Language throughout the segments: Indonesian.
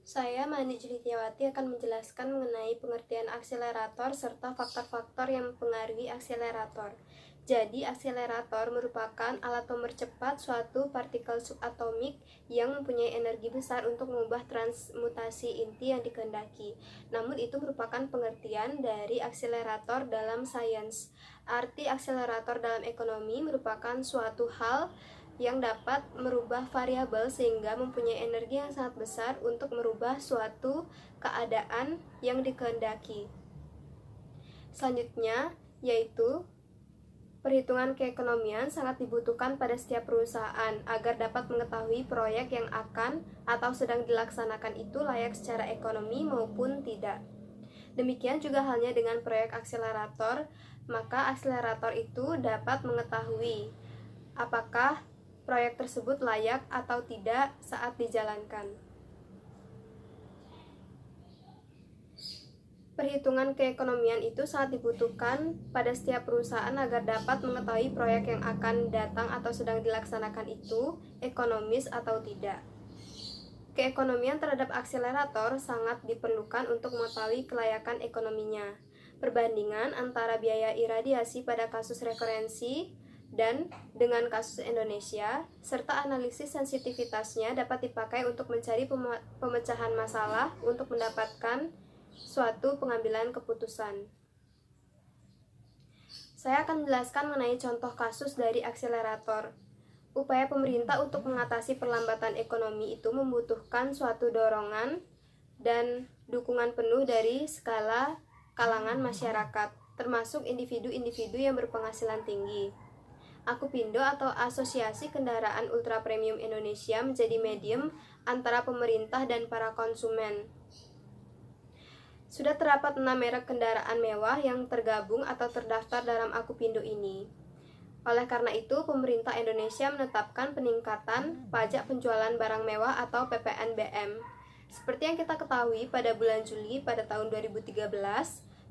Saya, Mani Julitiawati, akan menjelaskan mengenai pengertian akselerator serta faktor-faktor yang mempengaruhi akselerator. Jadi, akselerator merupakan alat mempercepat suatu partikel subatomik yang mempunyai energi besar untuk mengubah transmutasi inti yang dikehendaki. Namun, itu merupakan pengertian dari akselerator dalam sains. Arti akselerator dalam ekonomi merupakan suatu hal yang dapat merubah variabel sehingga mempunyai energi yang sangat besar untuk merubah suatu keadaan yang dikehendaki. Selanjutnya, yaitu perhitungan keekonomian sangat dibutuhkan pada setiap perusahaan agar dapat mengetahui proyek yang akan atau sedang dilaksanakan itu layak secara ekonomi maupun tidak. Demikian juga halnya dengan proyek akselerator, maka akselerator itu dapat mengetahui apakah proyek tersebut layak atau tidak saat dijalankan. Perhitungan keekonomian itu sangat dibutuhkan pada setiap perusahaan agar dapat mengetahui proyek yang akan datang atau sedang dilaksanakan itu ekonomis atau tidak. Keekonomian terhadap akselerator sangat diperlukan untuk mengetahui kelayakan ekonominya. Perbandingan antara biaya iradiasi pada kasus referensi dan dengan kasus Indonesia, serta analisis sensitivitasnya dapat dipakai untuk mencari pemecahan masalah untuk mendapatkan suatu pengambilan keputusan. Saya akan menjelaskan mengenai contoh kasus dari akselerator. Upaya pemerintah untuk mengatasi perlambatan ekonomi itu membutuhkan suatu dorongan dan dukungan penuh dari skala kalangan masyarakat, termasuk individu-individu yang berpenghasilan tinggi. Akupindo atau Asosiasi Kendaraan Ultra Premium Indonesia menjadi medium antara pemerintah dan para konsumen. Sudah terdapat 6 merek kendaraan mewah yang tergabung atau terdaftar dalam Akupindo ini. Oleh karena itu, pemerintah Indonesia menetapkan peningkatan pajak penjualan barang mewah atau PPNBM. Seperti yang kita ketahui, pada bulan Juli pada tahun 2013,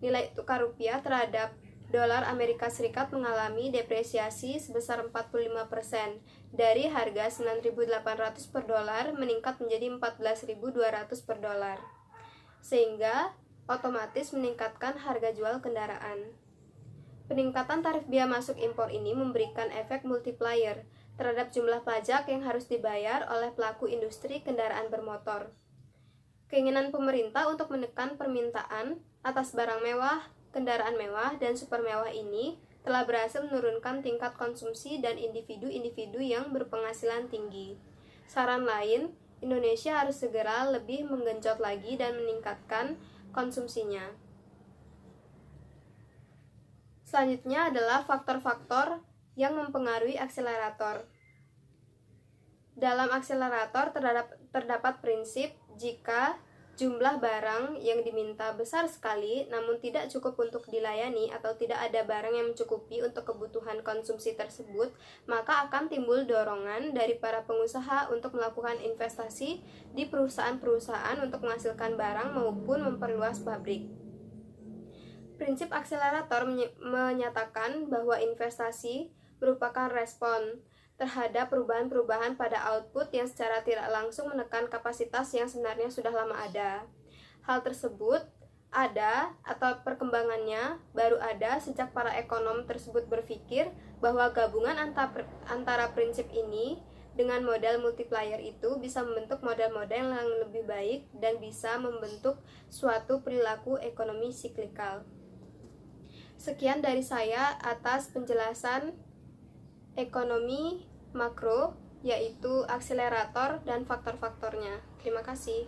nilai tukar rupiah terhadap dolar Amerika Serikat mengalami depresiasi sebesar 45%, dari harga 9.800 per dolar meningkat menjadi 14.200 per dolar, sehingga otomatis meningkatkan harga jual kendaraan. Peningkatan tarif biaya masuk impor ini memberikan efek multiplier terhadap jumlah pajak yang harus dibayar oleh pelaku industri kendaraan bermotor. Keinginan pemerintah untuk menekan permintaan atas barang mewah, kendaraan mewah, dan super mewah ini telah berhasil menurunkan tingkat konsumsi dan individu-individu yang berpenghasilan tinggi. Saran lain, Indonesia harus segera lebih menggenjot lagi dan meningkatkan konsumsinya. Selanjutnya adalah faktor-faktor yang mempengaruhi akselerator. Dalam akselerator terdapat prinsip jika jumlah barang yang diminta besar sekali namun tidak cukup untuk dilayani atau tidak ada barang yang mencukupi untuk kebutuhan konsumsi tersebut, maka akan timbul dorongan dari para pengusaha untuk melakukan investasi di perusahaan-perusahaan untuk menghasilkan barang maupun memperluas pabrik. Prinsip akselerator menyatakan bahwa investasi merupakan respon terhadap perubahan-perubahan pada output yang secara tidak langsung menekan kapasitas yang sebenarnya sudah lama ada. Hal tersebut ada atau perkembangannya baru ada sejak para ekonom tersebut berpikir bahwa gabungan antara prinsip ini dengan model multiplier itu bisa membentuk model-model yang lebih baik dan bisa membentuk suatu perilaku ekonomi siklikal. Sekian dari saya atas penjelasan ekonomi makro, yaitu akselerator dan faktor-faktornya. Terima kasih.